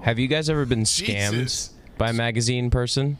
Have you guys ever been scammed by a magazine person?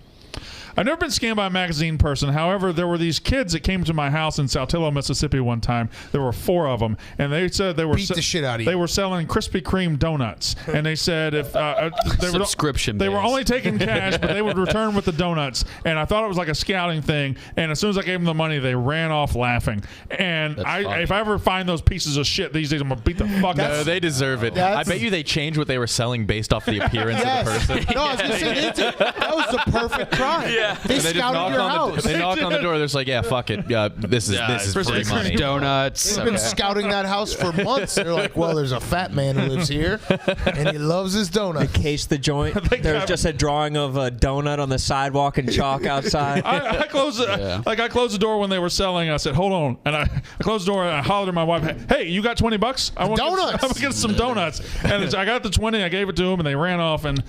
I've never been scammed by a magazine person. However, there were these kids that came to my house in Saltillo, Mississippi one time. There were 4 of them, and they said they were beat the shit out of you. They were selling Krispy Kreme donuts, and they said if they were only taking cash, but they would return with the donuts. And I thought it was like a scouting thing. And as soon as I gave them the money, they ran off laughing. And if I ever find those pieces of shit these days, I'm gonna beat the fuck out. No, they deserve it. I bet you they changed what they were selling based off the appearance of the person. No, I was gonna say that was the perfect crime. Yeah. They scouted your house. They knock on the door. They're just like, yeah, fuck it. This is free money. Donuts. They've been scouting that house for months. They're like, well, there's a fat man who lives here, and he loves his donut. They cased the joint. There's just a drawing of a donut on the sidewalk and chalk outside. I closed I closed the door when they were selling. I said, hold on. And I closed the door and I hollered at my wife, hey, you got $20? I want to get some donuts. And I got the 20. I gave it to them, and they ran off. And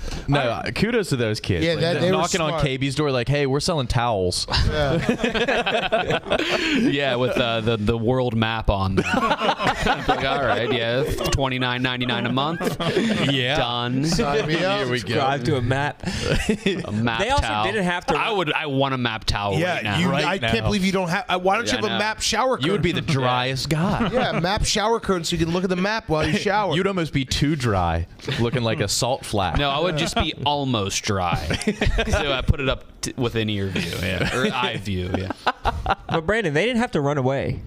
kudos to those kids. Yeah, like, they were knocking on smart. KB's door like, hey, we're selling towels. Yeah, with the world map on them. Like, all right, yeah, $29.99 a month. Yeah, done. Sign me up. Here we go. Subscribe to a map. A map They also towel. didn't have to. I want a map towel right now. I can't believe you don't have. Why don't you have a map shower curtain? You would be the driest guy. Yeah, map shower curtain so you can look at the map while you shower. You'd almost be too dry, looking like a salt flat. No, I would just be almost dry. So I put it up within ear view, or eye view. Yeah. But Brandon, they didn't have to run away.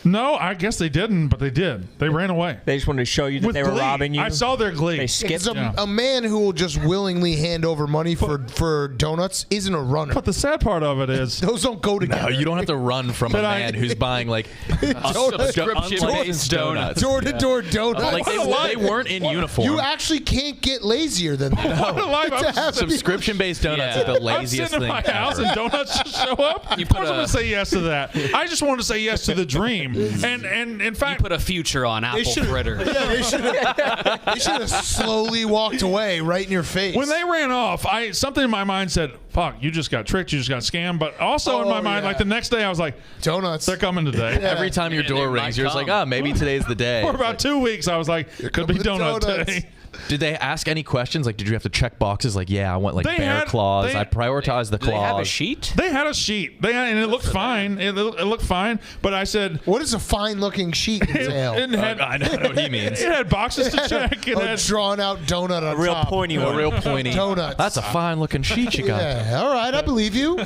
no, I guess they didn't, but they did. They ran away. They just wanted to show you that With they were glee. robbing you. I saw their glee. They skipped. a man who will just willingly hand over money for donuts isn't a runner. But the sad part of it is, Those don't go together. No, you don't have to run from a But man who's buying like Subscription-based donuts. Door-to-door donuts. Like they weren't in uniform. You actually can't get lazier than that. what a life. I'm just- Subscription-based donuts Yeah. is the I'm laziest sitting in thing my house ever. and donuts just show up. Of course I'm going to say yes to that. I just wanted to say yes to the dream. And in You fact, put a future on apple fritter. Yeah, they should have slowly walked away right in your face. when they ran off, something in my mind said, fuck, you just got tricked, you just got scammed. But also in my mind, like the next day I was like, donuts, they're coming today. Every time your door they rings, might you're just like, come. maybe today's the day. For about 2 weeks, I was like, could be the donut donuts. day. Did they ask any questions? Like, did you have to check boxes? Like, yeah, I want like They bear had- claws. they- I prioritized the Do they have a claws. sheet? They had a sheet. And it looked fine. It looked fine. But I said, what is a fine-looking sheet entail? it had, I know what he means. it had boxes to check. It A had, drawn-out donut on A real top. pointy A one. real pointy. Donuts. That's a fine-looking sheet you got. Yeah, all right, I believe you.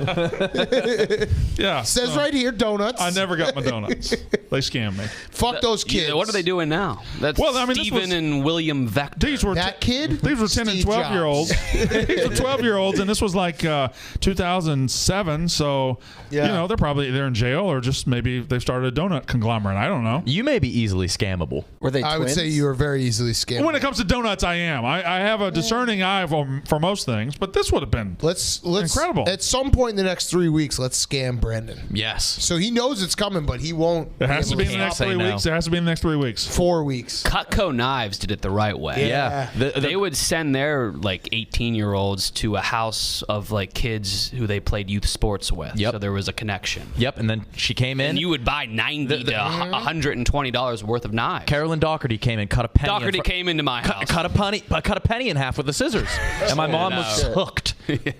yeah. Says right here, donuts. I never got my donuts. They scammed me. Fuck those kids. Yeah, what are they doing now? That's Well, I mean, this Stephen was- and William Vector. These were That kid? These were 10 and Steve 12-year-olds. These were 12-year-olds, and this was like 2007. So, Yeah. they're in jail, or just maybe they've started a donut conglomerate. I don't know. You may be easily scammable. Were they I would twins? say you are very easily scammed. When it comes to donuts, I am. I have a discerning eye for most things, but this would have been. Let's Incredible. At some point in the next 3 weeks, let's scam Brendan. Yes. So he knows it's coming, but he won't. It has to be in the Can't next say 3 no. weeks. It has to be in the next 3 weeks. 4 weeks. Cutco Knives did it the right way. Yeah. They would send their like 18-year-olds to a house of like kids who they played youth sports with. Yep. So there was a connection. Yep. And then she came in. And you would buy $90 to $120 worth of knives. Carolyn Doherty came in, cut a penny. Doherty came into my house. cut a penny in half with the scissors, and my mom was hooked. Yeah.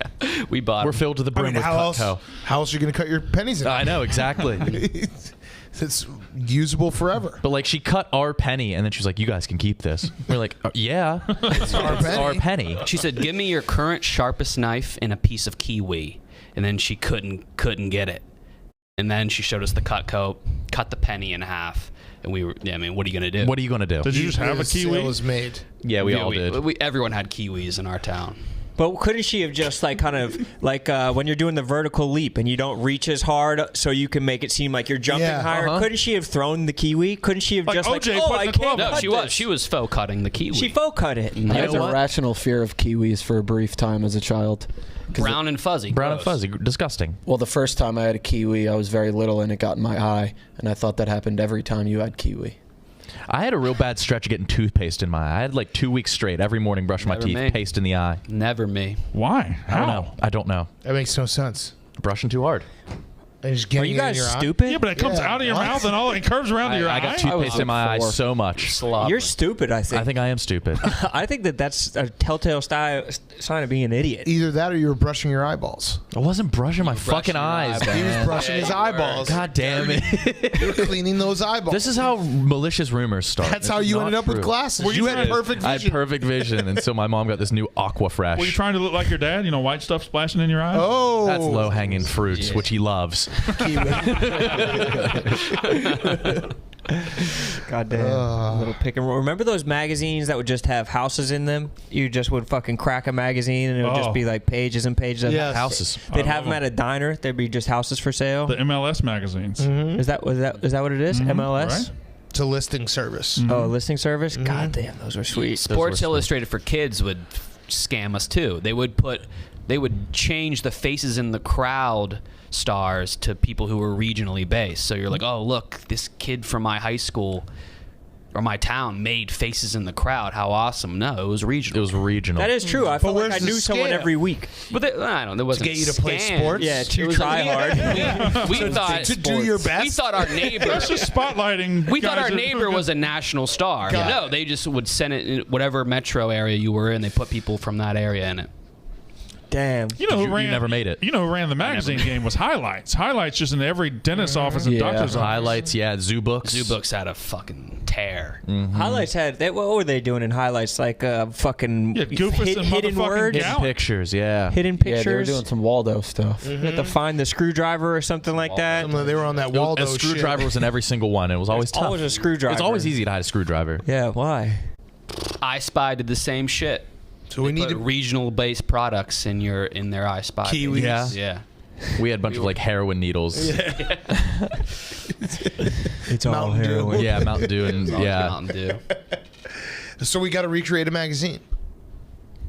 We bought. We're filled to the brim with how else Cutco. are you going to cut your pennies in? I know exactly. It's usable forever. But like she cut our penny, and then she's like, "You guys can keep this." We're like, "Yeah, it's our penny." She said, "Give me your current sharpest knife and a piece of kiwi," and then she couldn't get it. And then she showed us the Cutco, cut the penny in half, and we were. Yeah, I mean, what are you gonna do? What are you gonna do? Did you just have a Sale kiwi? was made. Yeah, we all did. Everyone had kiwis in our town. But couldn't she have just like kind of like when you're doing the vertical leap and you don't reach as hard so you can make it seem like you're jumping higher? Couldn't she have thrown the kiwi? Couldn't she have Like just OJ like, oh, putting I the can't glove No, on. cut she this. was faux cutting the kiwi. She faux cut it. I had know a what? rational fear of kiwis for a brief time as a child. 'Cause Brown and fuzzy. Brown and Gross. fuzzy, disgusting. well, the first time I had a kiwi, I was very little and it got in my eye, and I thought that happened every time you had kiwi. I had a real bad stretch of getting toothpaste in my eye. I had like 2 weeks straight every morning brushing my Never teeth, me. paste in the eye. Never me. Why? I don't know. How? I don't know. That makes no sense. Brushing too hard. And just Are getting you it in guys your eye? stupid? Yeah, but it comes out of your mouth and all it curves around to your eye. I got toothpaste in my eyes so much. You're stupid, I think. I think I am stupid. I think that's a telltale sign of being an idiot. Either that or you were brushing your eyeballs. I wasn't brushing my fucking eyes, He was man. brushing his eyeballs. God damn it. You were cleaning those eyeballs. This is how malicious rumors start. That's how It's you not ended up with true. glasses. You had perfect I vision. had perfect vision until my mom got this new Aqua Fresh. Were you trying to look like your dad? You know, white stuff splashing in your eyes? Oh. That's low-hanging fruits, which he loves. Goddamn. Little pick and roll. Remember those magazines that would just have houses in them? You just would fucking crack a magazine and it would just be like pages and pages of Yes. Houses. They'd have them at a diner. There'd be just houses for sale. The MLS magazines. Is that what it is? MLS? Right? It's a listing service. Oh, a listing service? God damn, those were sweet. Sports Illustrated for kids would scam us too. They would change the faces in the crowd stars to people who were regionally based. So you're like, oh look, this kid from my high school or my town made faces in the crowd. How awesome! No, it was regional. It was regional. That is true. I felt like I where's the knew someone scam? every week. But I don't know. There wasn't get you to play scam. sports? Yeah, It to was try hard. We thought To do your best? We thought our neighbor. That's just spotlighting. We thought guys our that- neighbor was a national star. Got No, they just would send it in whatever metro area you were in. They put people from that area in it. Damn. You know who You ran? never made it. You know who ran the magazine game was Highlights. Highlights just in every dentist's office and Yeah. doctor's office. Highlights, yeah. Zoo Books. Zoo Books had a fucking tear. Highlights had. What were they doing in highlights? Like fucking Yeah, Goofus and hidden motherfucking words, Gal- Hidden pictures, yeah. hidden Yeah, they were pictures. doing some Waldo stuff. You have to find the screwdriver or something like that. They were on that A Waldo screwdriver shit. was in every single one. It was always tough. Always a screwdriver. It's always easy to hide a screwdriver. Yeah. Why? I Spy did the same shit. So we need Put to regional-based products in their I Spy. Kiwis. Yeah. Yeah. We had a bunch of like heroin needles. It's all Mountain Dew. heroin. Yeah, Mountain Dew and yeah. Mountain Dew. So we got to recreate a magazine.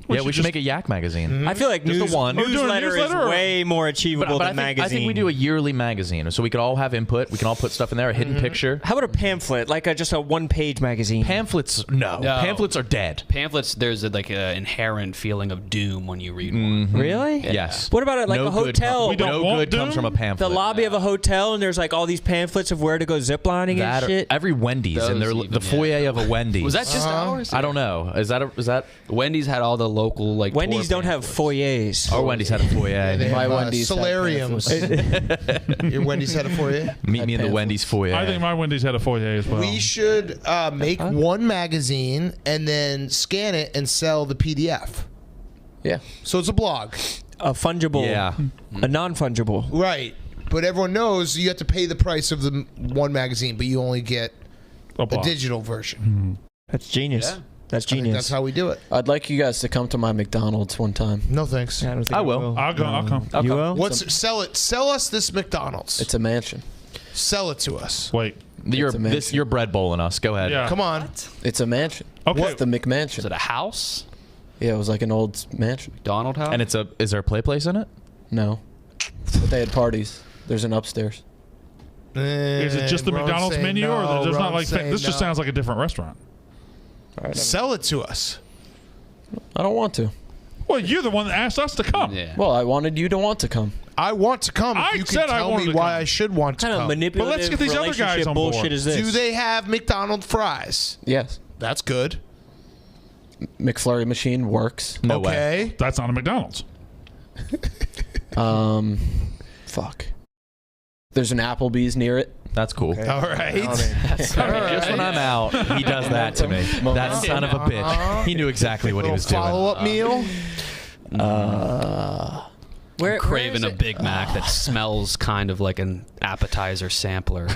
Yeah, we should make a Yak magazine. I feel like Just the one. We're doing a newsletter is newsletter or- way more achievable But than I magazine. think we do a yearly magazine, so we could all have input. We can all put stuff in there, a hidden picture. How about a pamphlet, like just a one-page magazine? Pamphlets, no. Pamphlets are dead. Pamphlets, there's like an inherent feeling of doom when you read one. Really? Yes. What about like No a good hotel? We don't no want good comes Doom? from a pamphlet. The lobby of a hotel, and there's like all these pamphlets of where to go ziplining that and shit. every Wendy's and Those the even, foyer of a Wendy's. Was that just ours? I don't know. Is that Wendy's had all the local like. Wendy's tour don't have pamphlets. foyers. our Wendy's had a foyer? They My have, Wendy's had solariums. Your Wendy's had it for you. Meet me in the Wendy's foyer. I think my Wendy's had a foyer as well. We should make one magazine and then scan it and sell the PDF. Yeah. So it's a blog. A fungible. Yeah. A non-fungible. Right. But everyone knows you have to pay the price of the one magazine, but you only get a a blog. digital version. That's genius. Yeah. That's I think genius. that's how we do it. I'd like you guys to come to my McDonald's one time. No thanks. I don't think I will. I'll go. I'll come. You will? What's sell it? Sell us this McDonald's. It's a mansion. Sell it to us. Wait. You're It's a mansion. you're bread bowling us. Go ahead. Yeah. Come on. It's a mansion. Okay. It's the McMansion. Is it a house? Yeah, it was like an old mansion. Donald House? And is there a play place in it? No. But they had parties. There's an upstairs. Is it just the Ron's McDonald's saying menu, no, or there's not Ron's like saying this? Just no. sounds like a different restaurant. Sell it to us. I don't want to. Well, you're the one that asked us to come. Yeah. Well, I wanted you to want to come. I want to come. I If you said can I tell wanted me to why come. I should want to What kind of come. manipulative But let's get these other guys relationship on board. bullshit is this? Do they have McDonald's fries? Yes. That's good. McFlurry machine works. No way. Okay. That's not a McDonald's. Fuck. There's an Applebee's near it. That's cool. All right. Just when I'm out, he does that to me. That son of a bitch. He knew exactly what he was doing. Follow-up meal. Where, Craving a Big Mac that smells kind of like an appetizer sampler.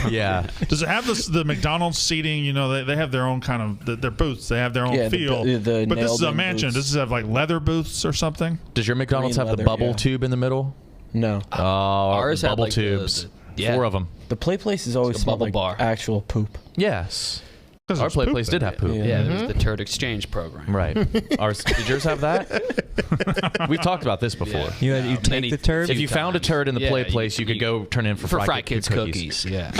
Yeah. Does it have the McDonald's seating? You know, they have their own kind of their booths. They have their own Yeah, feel. the but this is a nailed-in mansion. booths. Does this have like leather booths or something? Does your McDonald's Green have the leather, bubble yeah. tube in the middle? No. Oh, Ours had, bubble like, the- tubes. yeah. 4 of them. The play places always It's a smell bubble like bar. actual poop. Yes. 'Cause Our there's play poop place there. did have poop. Yeah. Yeah, there's the turd exchange program. Right. Did yours have that? We've talked about this before. Yeah. You take Many- the turd? If you found a turd in the Yeah, play you- place, you could go turn in for For Fry Fry Kids cookies. cookies. Yeah.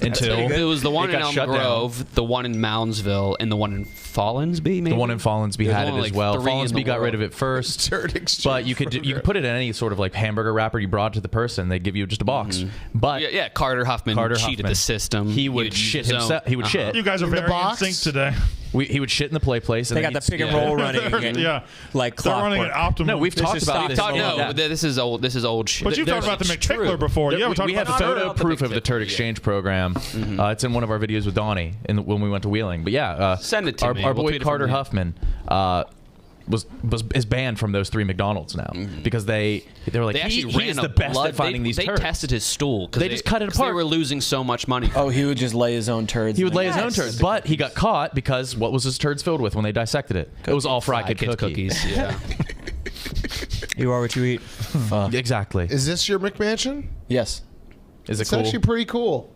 until it was the one it in got Elm shut Grove, down. the one in Moundsville, and the one in Fallensby. Maybe The one in Fallensby There's had it only, as like, well. 3 in the Fallensby got rid of world. it first, Turd exchange but you could put it in any sort of like hamburger wrapper you brought to the person. They give you just a box. But Yeah, Carter Huffman cheated the system. He would shit himself. He would shit. You guys are In the very in box? sync today. He would shit in the play place. And They then got the he'd- pick and roll running. And, Yeah. like They're running clockwork. at optimum. No, we've talked is about stock this. and No, Yeah. this is old. This is old shit. But you've talked about the McTickler before. Yeah, we talked we have about the photo about the proof of the McTickler, turd yeah. exchange program. It's in one of our videos with Donnie when we went to Wheeling. But yeah, Send it to our, me. Our We'll boy tweet it Carter from me. Huffman is banned from those 3 McDonald's now because they were like They actually he ran is a the best blood. at finding these They turds. tested his stool because They just cut it 'cause They apart. were losing so much money. Oh, he would just lay his own turds. He would in lay there. his own turds, but he got caught because what was his turds filled with when they dissected it? It was all fried Kids cookies. Yeah. You are what you eat. Exactly. Is this your McMansion? Yes. Is it It's cool? actually pretty cool.